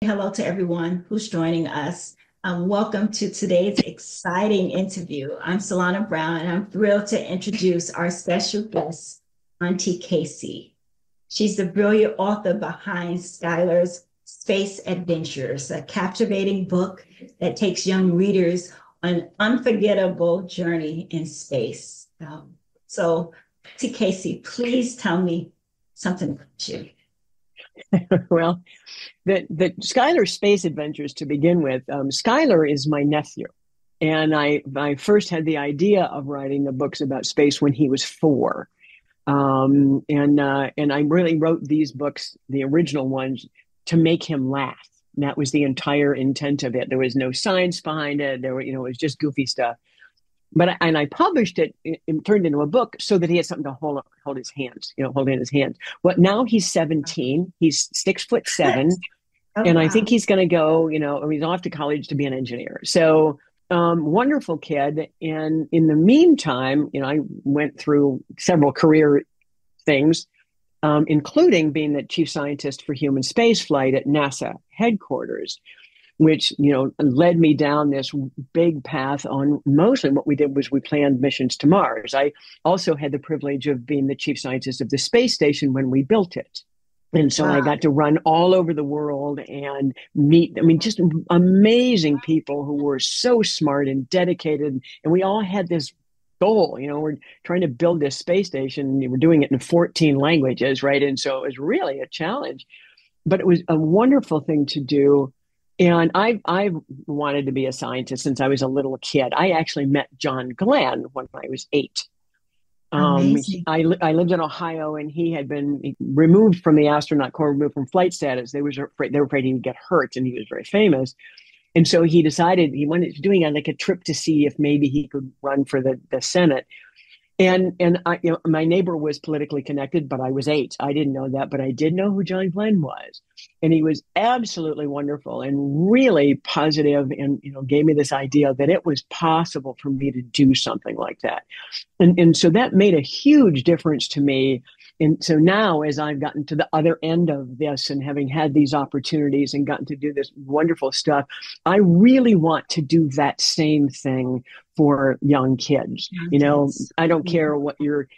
hello to everyone who's joining us. Welcome to today's exciting interview. I'm Sallana Brown, and I'm thrilled to introduce our special guest, Auntie KC. She's the brilliant author behind Skyler's Space Adventures, a captivating book that takes young readers on an unforgettable journey in space. So, Auntie KC, please tell me something about you. Well, the Skyler Space Adventures to begin with, Skyler is my nephew. And I first had the idea of writing the books about space when he was 4. And I really wrote these books, the original ones, to make him laugh. And that was the entire intent of it. There was no science behind it. It was just goofy stuff. But I published it, turned into a book so that he had something to hold his hands, hold in his hands. Well, now he's 17. He's 6'7", and wow. I think he's going to go, he's off to college to be an engineer. So wonderful kid. And in the meantime, I went through several career things, including being the chief scientist for human spaceflight at NASA headquarters, which, led me down this big path on mostly what we did was we planned missions to Mars. I also had the privilege of being the chief scientist of the space station when we built it. And so I got to run all over the world and meet, just amazing people who were so smart and dedicated. And we all had this goal, we're trying to build this space station. And we're doing it in 14 languages, right? And so it was really a challenge, but it was a wonderful thing to do. And I wanted to be a scientist since I was a little kid. I actually met John Glenn when I was 8. I lived in Ohio, and he had been removed from the astronaut corps, removed from flight status. They were afraid he would get hurt, and he was very famous. And so he decided he wanted to doing like a trip to see if maybe he could run for the Senate. And I, my neighbor was politically connected, but I was 8. I didn't know that, but I did know who John Glenn was. And he was absolutely wonderful and really positive, and, gave me this idea that it was possible for me to do something like that. And so that made a huge difference to me. And so now, as I've gotten to the other end of this and having had these opportunities and gotten to do this wonderful stuff, I really want to do that same thing for young kids. I don't care what your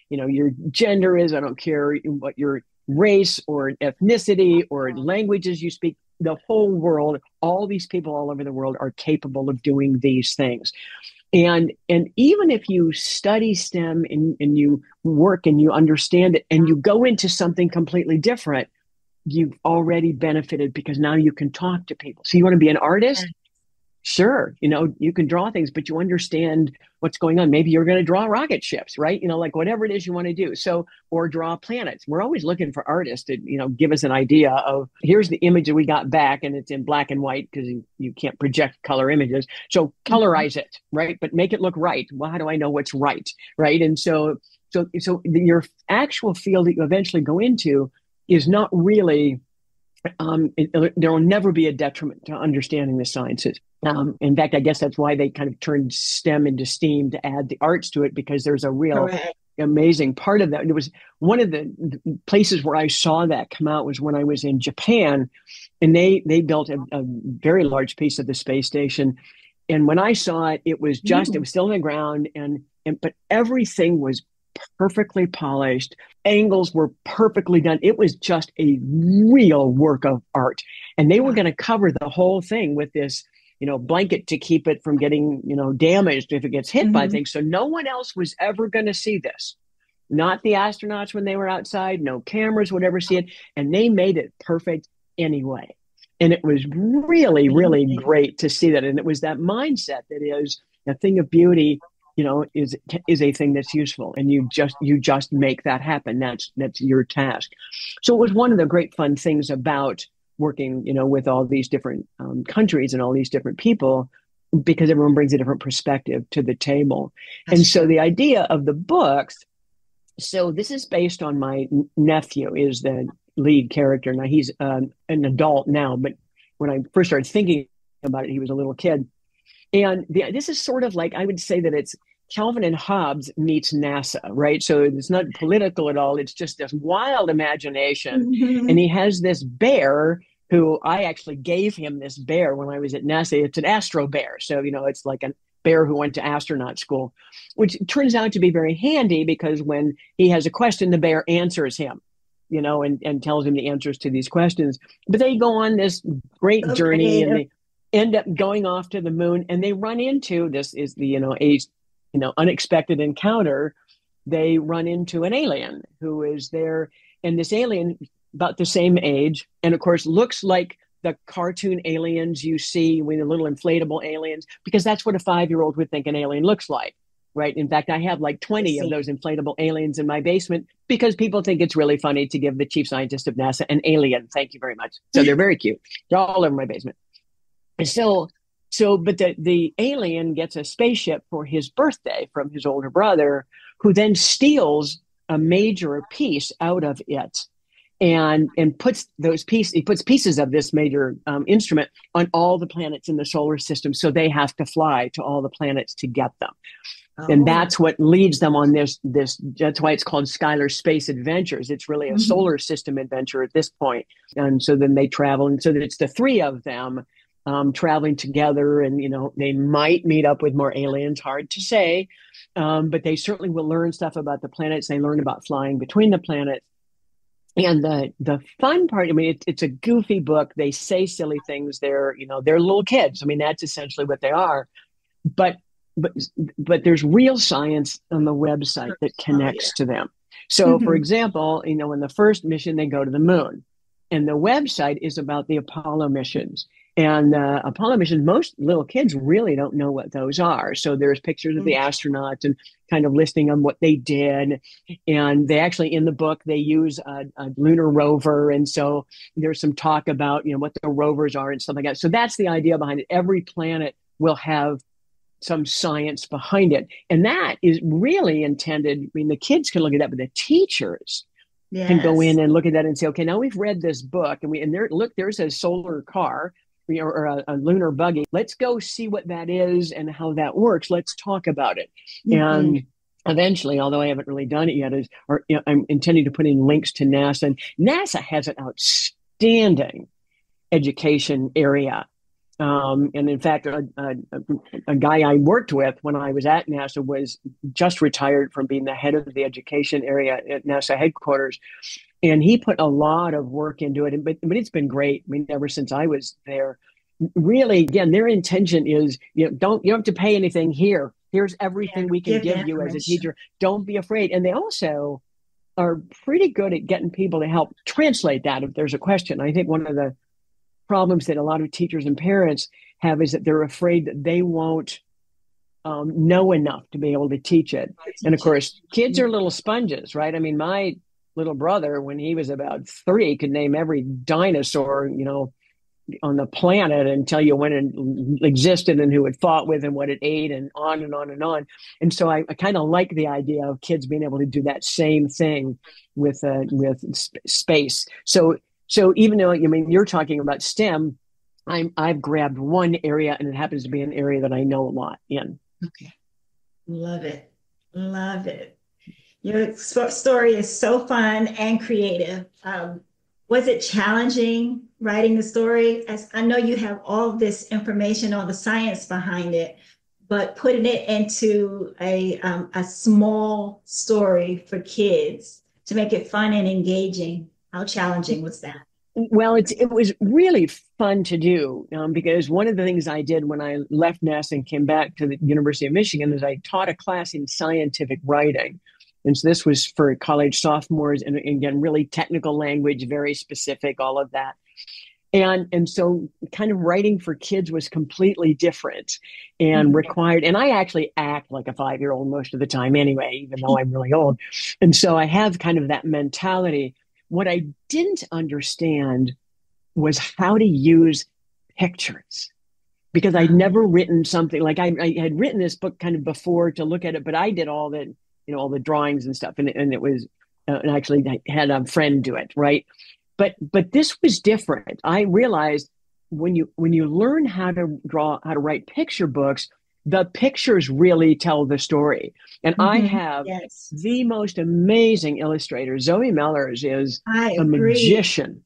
gender is. I don't care what your race or ethnicity or languages you speak. The whole world, all these people all over the world are capable of doing these things. And even if you study STEM and you work and you understand it and you go into something completely different, you've already benefited because now you can talk to people. So you want to be an artist? Sure. You can draw things, but you understand what's going on. Maybe you're going to draw rocket ships, right? Like whatever it is you want to do. So, or draw planets. We're always looking for artists to, give us an idea of here's the image that we got back, and it's in black and white because you can't project color images. So colorize it, right? But make it look right. Well, how do I know what's right? Right. And so your actual field that you eventually go into is not really, there will never be a detriment to understanding the sciences. In fact, I guess that's why they kind of turned STEM into STEAM to add the arts to it, because there's a real amazing part of that. It was one of the places where I saw that come out was when I was in Japan, and they built a very large piece of the space station. And when I saw it, it was still on the ground, but everything was perfectly polished. Angles were perfectly done. It was just a real work of art. And they were going to cover the whole thing with this, blanket to keep it from getting, damaged if it gets hit by things. So no one else was ever going to see this. Not the astronauts when they were outside, no cameras would ever see it. And they made it perfect anyway. And it was really, really great to see that. And it was that mindset that is a thing of beauty, is a thing that's useful, and you just make that happen. That's your task. So it was one of the great fun things about working, with all these different countries and all these different people, because everyone brings a different perspective to the table. And so the idea of the books, so this is based on my nephew is the lead character. Now he's an adult now, but when I first started thinking about it, he was a little kid. And this is sort of like, I would say that it's Calvin and Hobbes meets NASA, right? So it's not political at all. It's just this wild imagination. And he has this bear who I actually gave him this bear when I was at NASA. It's an astro bear. So, it's like a bear who went to astronaut school, which turns out to be very handy because when he has a question, the bear answers him, and tells him the answers to these questions. But they go on this great journey and they end up going off to the moon, and they run into, this is the, unexpected encounter. They run into an alien who is there, and this alien about the same age, and of course looks like the cartoon aliens you see with the little inflatable aliens, because that's what a 5-year-old would think an alien looks like, right? In fact, I have like 20 of those inflatable aliens in my basement because people think it's really funny to give the chief scientist of NASA an alien. Thank you very much. So they're very cute. They're all over my basement. And but the alien gets a spaceship for his birthday from his older brother, who then steals a major piece out of it and puts pieces of this major instrument on all the planets in the solar system. So they have to fly to all the planets to get them. And that's what leads them on this, that's why it's called Skyler Space Adventures. It's really a solar system adventure at this point. And so then they travel. And so that it's the three of them traveling together, and, they might meet up with more aliens, hard to say. But they certainly will learn stuff about the planets. They learn about flying between the planets. And the fun part, it's a goofy book. They say silly things. They're little kids. That's essentially what they are. But there's real science on the website that connects to them. So, for example, in the first mission, they go to the moon. And the website is about the Apollo missions. And Apollo missions, most little kids really don't know what those are. So there's pictures of the astronauts and kind of listing on what they did. And they actually, in the book, they use a lunar rover. And so there's some talk about, what the rovers are and stuff like that. So that's the idea behind it. Every planet will have some science behind it. And that is really intended. The kids can look at that, but the teachers can go in and look at that and say, okay, now we've read this book and there's a solar car or a lunar buggy. Let's go see what that is and how that works. Let's talk about it. And eventually, although I haven't really done it yet, I'm intending to put in links to NASA. And NASA has an outstanding education area. And in fact, a guy I worked with when I was at NASA was just retired from being the head of the education area at NASA headquarters. And he put a lot of work into it. But it's been great. Ever since I was there, really, again, their intention is, you don't have to pay anything here. Here's everything we can give you as a teacher. Don't be afraid. And they also are pretty good at getting people to help translate that if there's a question. I think one of the problems that a lot of teachers and parents have is that they're afraid that they won't know enough to be able to teach it. And of course, kids are little sponges, right? My little brother, when he was about 3, could name every dinosaur, on the planet and tell you when it existed and who it fought with and what it ate and on and on and on. And so I kind of like the idea of kids being able to do that same thing with space. So even though, you're talking about STEM, I've grabbed one area, and it happens to be an area that I know a lot in. Okay. Love it. Love it. Your story is so fun and creative. Was it challenging writing the story? As I know you have all this information, all the science behind it, but putting it into a small story for kids to make it fun and engaging. How challenging was that? Well, it was really fun to do because one of the things I did when I left NASA and came back to the University of Michigan is I taught a class in scientific writing. And so this was for college sophomores, and again, really technical language, very specific, all of that. And so kind of writing for kids was completely different and required. And I actually act like a 5-year-old most of the time anyway, even though I'm really old. And so I have kind of that mentality. What I didn't understand was how to use pictures, because I'd never written something like I had written this book kind of before to look at it, but I did all the, all the drawings and stuff. And it was, and actually I had a friend do it. Right. But this was different. I realized when you learn how to draw, how to write picture books, the pictures really tell the story. And I have the most amazing illustrator. Zoe Mellors is a magician.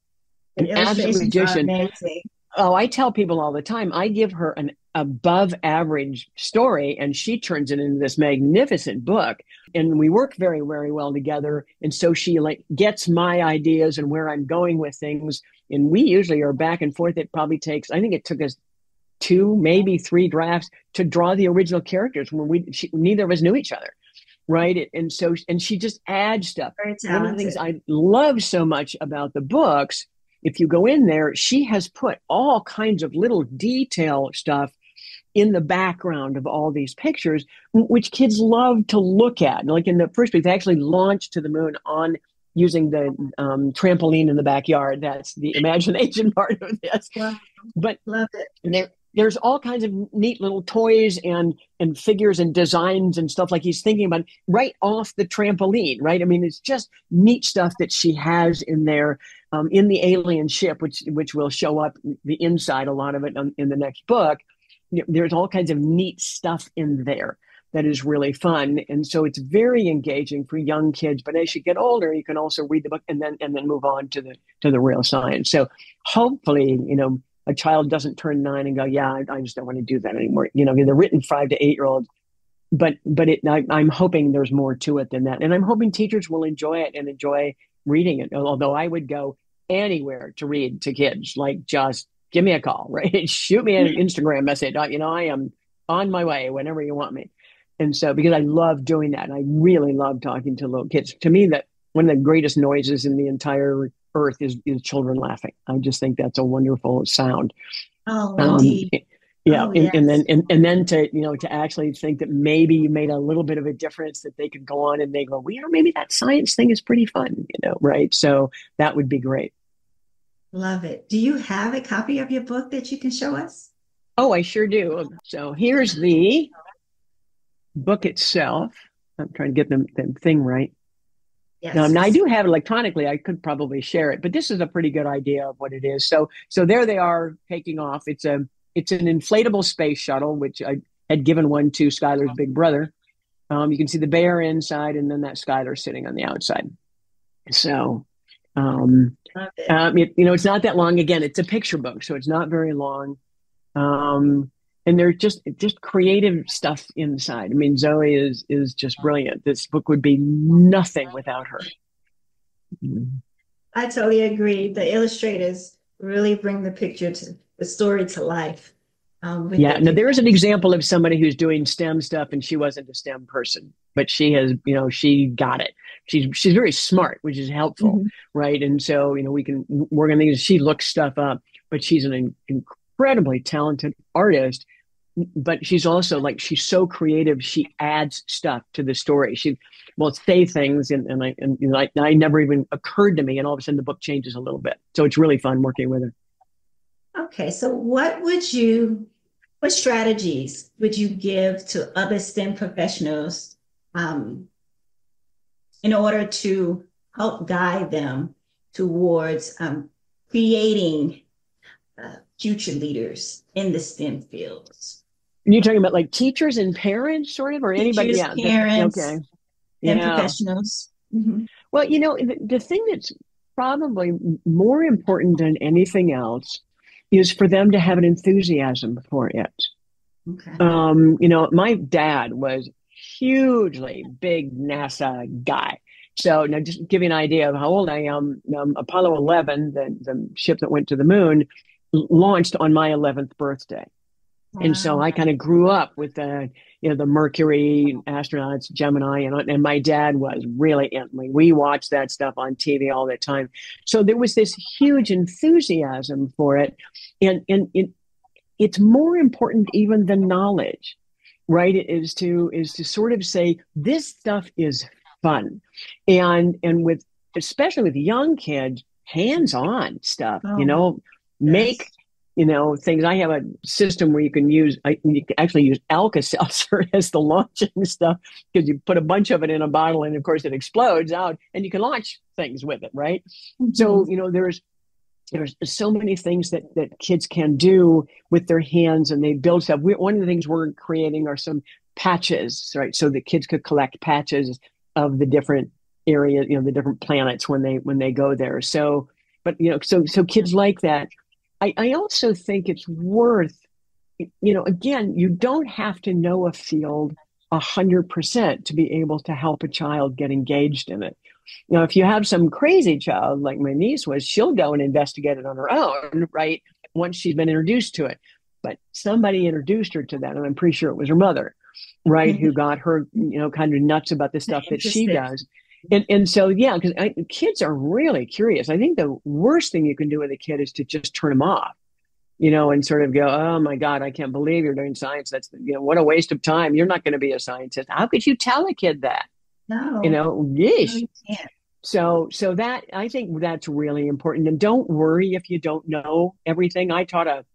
The an absolute illustrations are magician. amazing. Oh, I tell people all the time, I give her an above average story and she turns it into this magnificent book. And we work very, very well together. And so she like gets my ideas and where I'm going with things. And we usually are back and forth. It probably takes, I think it took us 2, maybe 3 drafts to draw the original characters when neither of us knew each other. Right. And so, and she just adds stuff. Very One of the things talented. I love so much about the books, if you go in there, she has put all kinds of little detail stuff in the background of all these pictures, which kids love to look at. Like in the first week, they actually launched to the moon on using the trampoline in the backyard. That's the imagination part of this. Wow. But Love it. there's all kinds of neat little toys and figures and designs and stuff like he's thinking about right off the trampoline, right? I mean, it's just neat stuff that she has in there in the alien ship, which will show up the inside, a lot of it in the next book. There's all kinds of neat stuff in there that is really fun. And so it's very engaging for young kids. But as you get older, you can also read the book and then move on to the real science. So hopefully, a child doesn't turn 9 and go, yeah, I just don't want to do that anymore. They're written 5 to 8-year-olds, but I'm hoping there's more to it than that. And I'm hoping teachers will enjoy it and enjoy reading it. Although I would go anywhere to read to kids, like just give me a call, right? Shoot me an Instagram message. I am on my way whenever you want me. And so, because I love doing that, I really love talking to little kids. To me, that one of the greatest noises in the entire earth is children laughing. I just think that's a wonderful sound. Oh, indeed. Yeah, Oh, yes. and then to actually think that maybe you made a little bit of a difference, that they could go on and they go, well, maybe that science thing is pretty fun, right? So that would be great. Love it. Do you have a copy of your book that you can show us? Oh, I sure do. So here's the book itself. I'm trying to get the thing right. Now, I Yes. do have it electronically. I could probably share it, but this is a pretty good idea of what it is. So there they are taking off. It's an inflatable space shuttle, which I had given one to Skyler's big brother. You can see the bear inside, and then that Skyler sitting on the outside. So, it's not that long. Again, it's a picture book, so it's not very long. And there's just creative stuff inside. I mean, Zoe is just brilliant. This book would be nothing without her. I totally agree. The illustrators really bring the story to life. Yeah. Now there's an example of somebody who's doing STEM stuff, and she wasn't a STEM person, but she has, she got it. She's very smart, which is helpful, right? And so, we can work on things. She looks stuff up, but she's an incredibly talented artist. But she's also she's so creative. She adds stuff to the story. She will say things, and I never even occurred to me, and all of a sudden the book changes a little bit. So it's really fun working with her. Okay, so what strategies would you give to other STEM professionals in order to help guide them towards creating future leaders in the STEM fields? You're talking about teachers and parents, sort of, or anybody? Teachers, parents, okay. STEM professionals. Mm-hmm. Well, the thing that's probably more important than anything else is for them to have an enthusiasm for it. Okay. My dad was hugely big NASA guy. So now just give you an idea of how old I am. Apollo 11, the ship that went to the moon, launched on my 11th birthday. Wow. And so I kind of grew up with the Mercury astronauts, Gemini, and my dad was really we watched that stuff on TV all the time. So there was this huge enthusiasm for it. And it's more important even than knowledge, right? It is to sort of say, this stuff is fun. And especially with young kids, hands-on stuff, make things. I have a system where you can actually use Alka-Seltzer as the launching stuff, because you put a bunch of it in a bottle and of course it explodes out and you can launch things with it, right? Mm-hmm. So, there's so many things that kids can do with their hands, and they build stuff. One of the things we're creating are some patches, right? So that kids could collect patches of the different areas, the different planets when they go there. So but so kids like that. I also think it's worth, again, you don't have to know a field 100% to be able to help a child get engaged in it. If you have some crazy child like my niece was, she'll go and investigate it on her own, right? Once she's been introduced to it. But somebody introduced her to that, and I'm pretty sure it was her mother, right? Who got her, kind of nuts about the stuff that she does. And so, yeah, because kids are really curious. I think the worst thing you can do with a kid is to just turn them off, and sort of go, oh my God, I can't believe you're doing science. That's, what a waste of time. You're not going to be a scientist. How could you tell a kid that? No, yeesh. no, you can't. So that, I think that's really important. And don't worry if you don't know everything. I taught a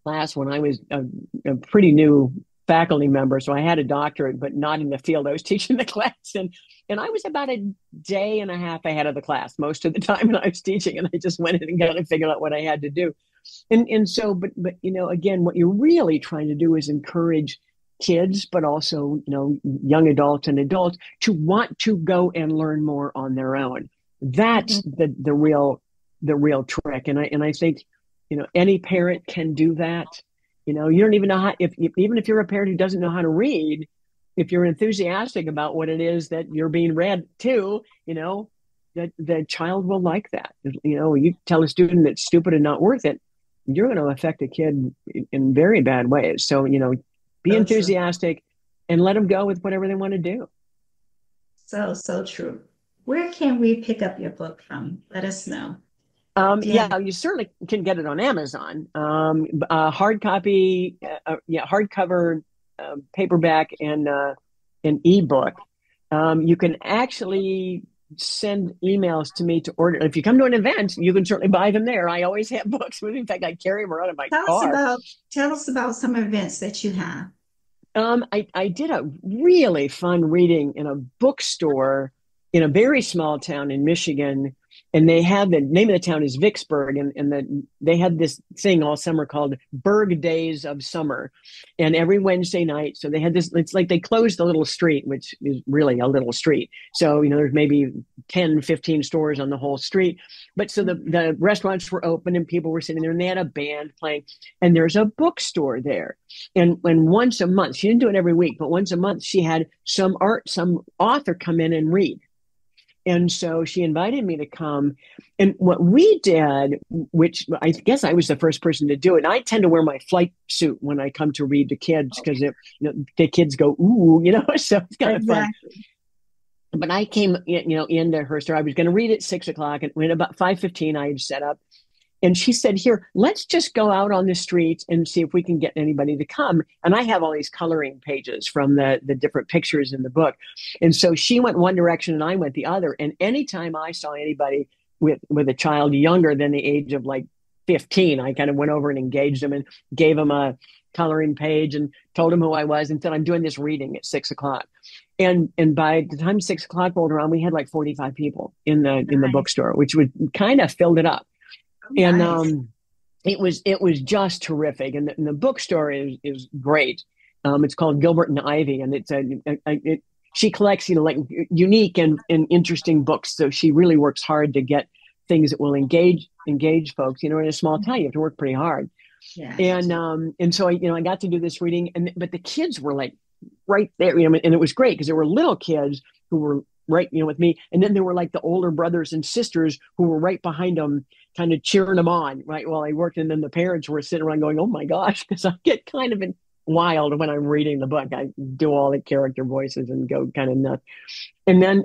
class when I was a pretty new faculty member. So I had a doctorate, but not in the field I was teaching the class. And I was about a day and a half ahead of the class most of the time when I was teaching. And I just went in and got to figure out what I had to do. And so, but again, what you're really trying to do is encourage kids, but also, young adults and adults to want to go and learn more on their own. That's the real trick. And I think, any parent can do that. You don't even know how, even if you're a parent who doesn't know how to read, if you're enthusiastic about what it is that you're being read to, that the child will like that. You tell a student it's stupid and not worth it, you're going to affect a kid in very bad ways. So, be enthusiastic and let them go with whatever they want to do. So true. Where can we pick up your book from? Let us know. You certainly can get it on Amazon. Hard copy, hardcover, paperback, and an ebook. You can actually send emails to me to order. If you come to an event, you can certainly buy them there. I always have books. In fact, I carry them around in my car. Tell us about some events that you have. I did a really fun reading in a bookstore in a very small town in Michigan. And they have, the name of the town is Vicksburg, and they had this thing all summer called Berg Days of Summer. And every Wednesday night, so they had this, it's like they closed the little street, which is really a little street. So, there's maybe 10, 15 stores on the whole street. But so the restaurants were open and people were sitting there and they had a band playing. And there's a bookstore there. And once a month, she didn't do it every week, but once a month, she had some author come in and read. And so she invited me to come. And what we did, which I guess I was the first person to do it, and I tend to wear my flight suit when I come to read to kids because the kids go, ooh, so it's kind of fun. But I came, into her store. I was going to read at 6:00, and when about 5:15, I had set up. And she said, here, let's just go out on the streets and see if we can get anybody to come. And I have all these coloring pages from the different pictures in the book. And so she went one direction and I went the other. And anytime I saw anybody with a child younger than the age of like 15, I kind of went over and engaged them and gave them a coloring page and told them who I was and said, I'm doing this reading at 6:00. And by the time 6:00 rolled around, we had like 45 people in the bookstore, which would kind of filled it up. And it was just terrific. And the bookstore is great. It's called Gilbert and Ivy, and she collects like unique and interesting books. So she really works hard to get things that will engage folks. In a small town, you have to work pretty hard. Yeah. And so I got to do this reading, but the kids were like right there, and it was great because there were little kids who were right, with me. And then there were like the older brothers and sisters who were right behind them, kind of cheering them on, right, while I worked. And then the parents were sitting around going, oh my gosh, because I get kind of wild when I'm reading the book. I do all the character voices and go kind of nuts. And then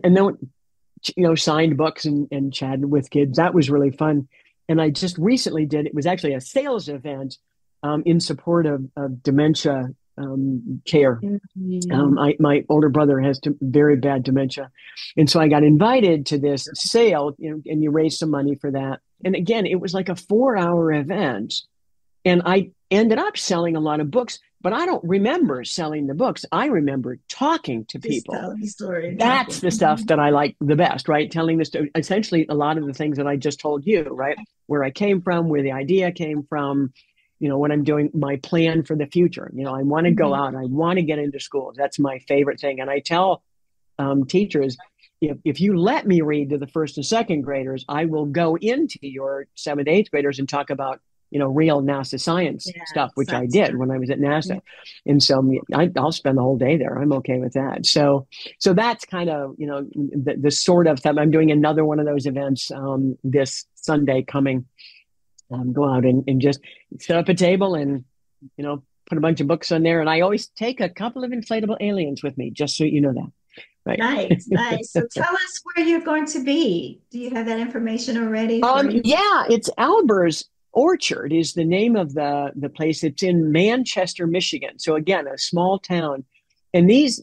signed books and chatted with kids. That was really fun. And I just recently it was actually a sales event in support of dementia care. My older brother has very bad dementia. And so I got invited to this sale, and you raise some money for that. And again, it was like a 4-hour event. And I ended up selling a lot of books, but I don't remember selling the books. I remember talking to people. That's the stuff that I like the best, right? Telling the story, essentially a lot of the things that I just told you, right? Where I came from, where the idea came from, what I'm doing, my plan for the future. I want to go out. I want to get into schools. That's my favorite thing. And I tell teachers, if you let me read to the first and second graders, I will go into your seventh, eighth graders and talk about, real NASA science Yeah, stuff, which I science did stuff. when I was at Yeah. NASA. And so I'll spend the whole day there. I'm okay with that. So that's kind of, the sort of stuff. I'm doing another one of those events this Sunday coming. Go out and just set up a table and, put a bunch of books on there. And I always take a couple of inflatable aliens with me, just so you know that. Nice, Right. nice. So tell us where you're going to be. Do you have that information already for you? Yeah, it's Alber's Orchard is the name of the place. It's in Manchester, Michigan. So again, a small town. And these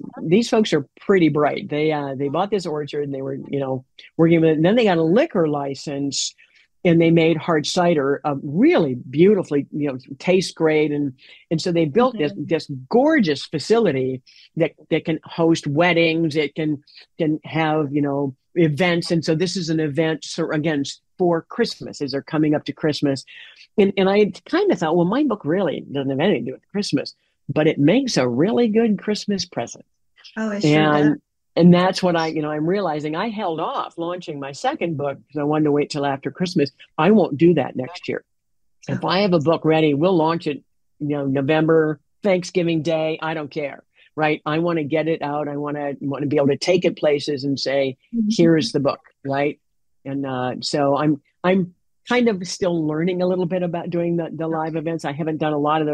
folks are pretty bright. They bought this orchard and they were, working with it. And then they got a liquor license and they made hard cider, really beautifully, tastes great. And so they built Mhm. this gorgeous facility that can host weddings. It can have, events. And so this is an event, so again, for Christmas, as they're coming up to Christmas. And I kind of thought, well, my book really doesn't have anything to do with Christmas, but it makes a really good Christmas present. Oh, it sure does. And that's what I'm realizing. I held off launching my second book because I wanted to wait till after Christmas. I won't do that next year. If I Okay. have a book ready, we'll launch it, November, Thanksgiving Day. I don't care, right? I want to get it out. I want to be able to take it places and say, Mhm. here's the book, right? And so I'm kind of still learning a little bit about doing the live events. I haven't done a lot of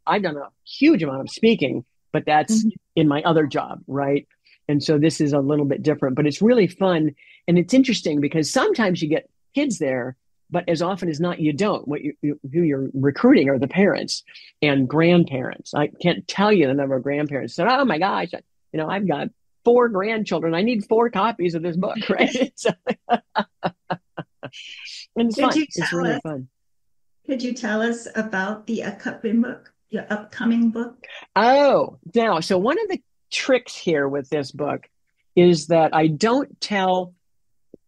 I've done a huge amount of speaking, but that's Mhm. in my other job, right? And so this is a little bit different, but it's really fun. And it's interesting because sometimes you get kids there, but as often as not, you don't. Who you're recruiting are the parents and grandparents. I can't tell you the number of grandparents that, oh my gosh, I've got 4 grandchildren. I need 4 copies of this book, right? So, and it's Could fun. you It's tell really us, fun. could you tell us about the upcoming book, your upcoming book? Oh, now, so one of the tricks here with this book is that I don't tell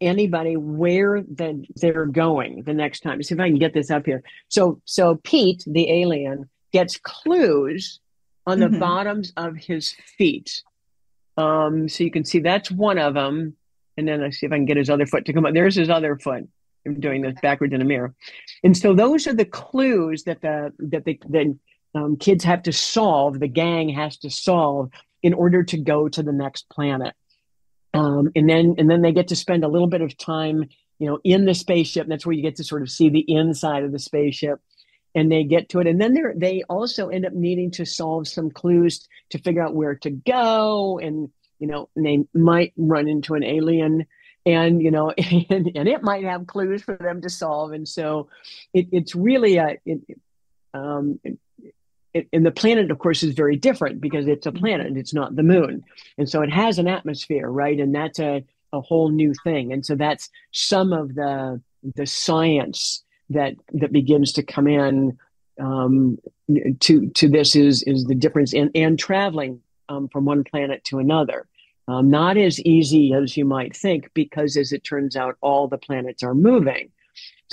anybody where they're going the next time. See if I can get this up here. So Pete, the alien, gets clues on the Hmm. bottoms of his feet. So you can see that's one of them. And then I see if I can get his other foot to come up. There's his other foot. I'm doing this backwards in a mirror. And so those are the clues the kids have to solve, the gang has to solve in order to go to the next planet. And then they get to spend a little bit of time, in the spaceship. And that's where you get to sort of see the inside of the spaceship. And they get to it, and then they also end up needing to solve some clues to figure out where to go, and they might run into an alien, and and it might have clues for them to solve, and so it's really um, and the planet, of course, is very different because it's a planet and it's not the moon. And so it has an atmosphere, right? And that's a whole new thing. And so that's some of the science that begins to come in um, to this is the difference in and traveling from one planet to another. Not as easy as you might think because, as it turns out, all the planets are moving.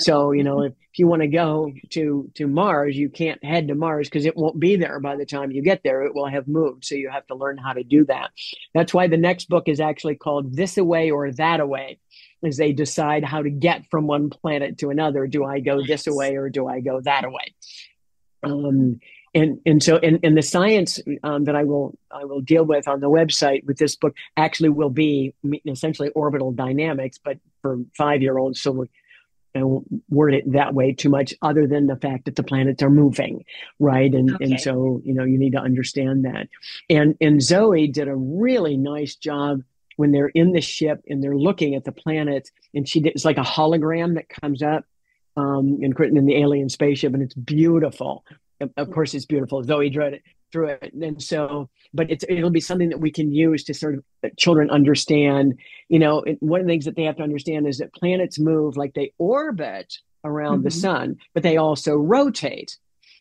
So, if you want to go to Mars, you can't head to Mars because it won't be there by the time you get there. It will have moved. So you have to learn how to do that. That's why the next book is actually called This Away or That Away, as they decide how to get from one planet to another. Do I go this Nice. away or do I go that away? Um, and the science that I will deal with on the website with this book actually will be essentially orbital dynamics, but for 5-year-olds. So I won't word it that way too much, other than the fact that the planets are moving, right? And Okay. so you need to understand that. And Zoe did a really nice job when they're in the ship and they're looking at the planets, and it's like a hologram that comes up in the alien spaceship, and it's beautiful. Of course, it's beautiful. Zoe drew it, and so, but it'll be something that we can use to sort of that children understand. One of the things that they have to understand is that planets move like they orbit around the Hmm. sun, but they also rotate,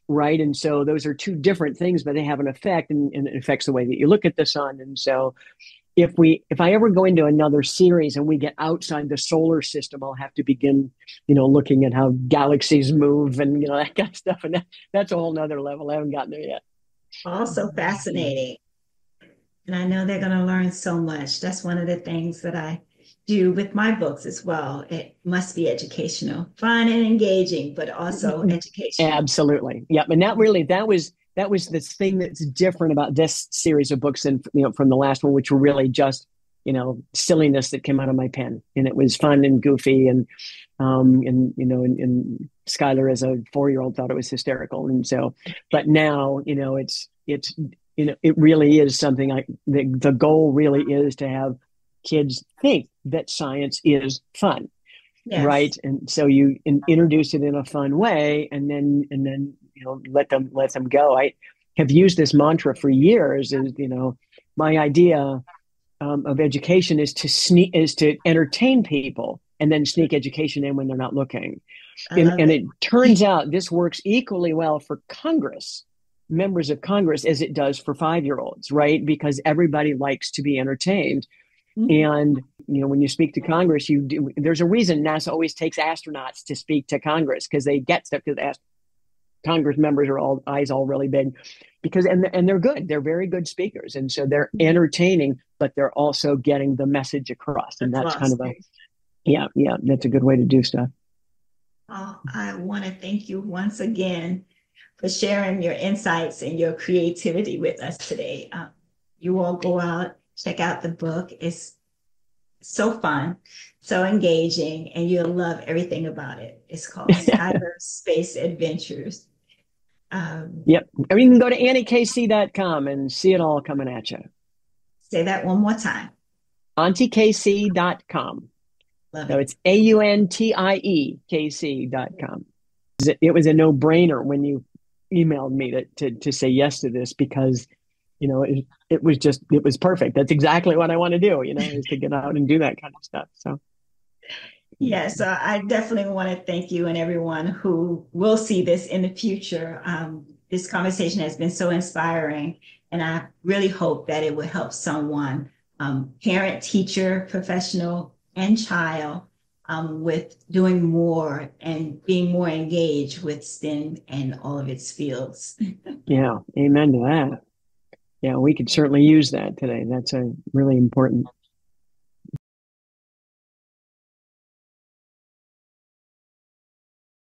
right? And so those are two different things, but they have an effect, and it affects the way that you look at the sun. And so if I ever go into another series and we get outside the solar system, I'll have to begin, looking at how galaxies move and that kind of stuff. And that's a whole nother level. I haven't gotten there yet. Also Yeah. fascinating. And I know they're going to learn so much. That's one of the things that I do with my books as well. It must be educational, fun and engaging, but also educational. Absolutely. Yep. And that was this thing that's different about this series of books and from the last one, which were really just, silliness that came out of my pen. And it was fun and goofy and Skyler as a 4-year-old thought it was hysterical. And so, but now, it really is something the goal really is to have kids think that science is fun. Yes, Right. And so you introduce it in a fun way and then let them go. I have used this mantra for years. Is my idea of education is to entertain people and then sneak education in when they're not looking. I And, love and it. it turns out this works equally well for members of Congress, as it does for 5-year-olds, right? Because everybody likes to be entertained. Mhm. And when you speak to Congress, there's a reason NASA always takes astronauts to speak to Congress, because they get stuff, because Congress members are all eyes all really big, because and they're good. They're very good speakers, and so they're entertaining, but they're also getting the message across. And that's kind Across. of yeah, that's a good way to do stuff. Oh, I want to thank you once again for sharing your insights and your creativity with us today. You all go out, check out the book. It's so fun, so engaging, and you'll love everything about it. It's called Skyler Space Adventures. Um, Yep. And you can go to AuntieKC.com and see it all coming at you. Say that one more time. AuntieKC.com. Love So it. it's AUNTIEKC.com. It was a no-brainer when you emailed me to say yes to this, because it was perfect. That's exactly what I want to do, is to get out and do that kind of stuff. So Yeah, so I definitely want to thank you and everyone who will see this in the future. This conversation has been so inspiring, and I really hope that it will help someone, parent, teacher, professional, and child, with doing more and being more engaged with STEM and all of its fields. yeah, amen to that. Yeah, we could certainly use that today. That's a really important.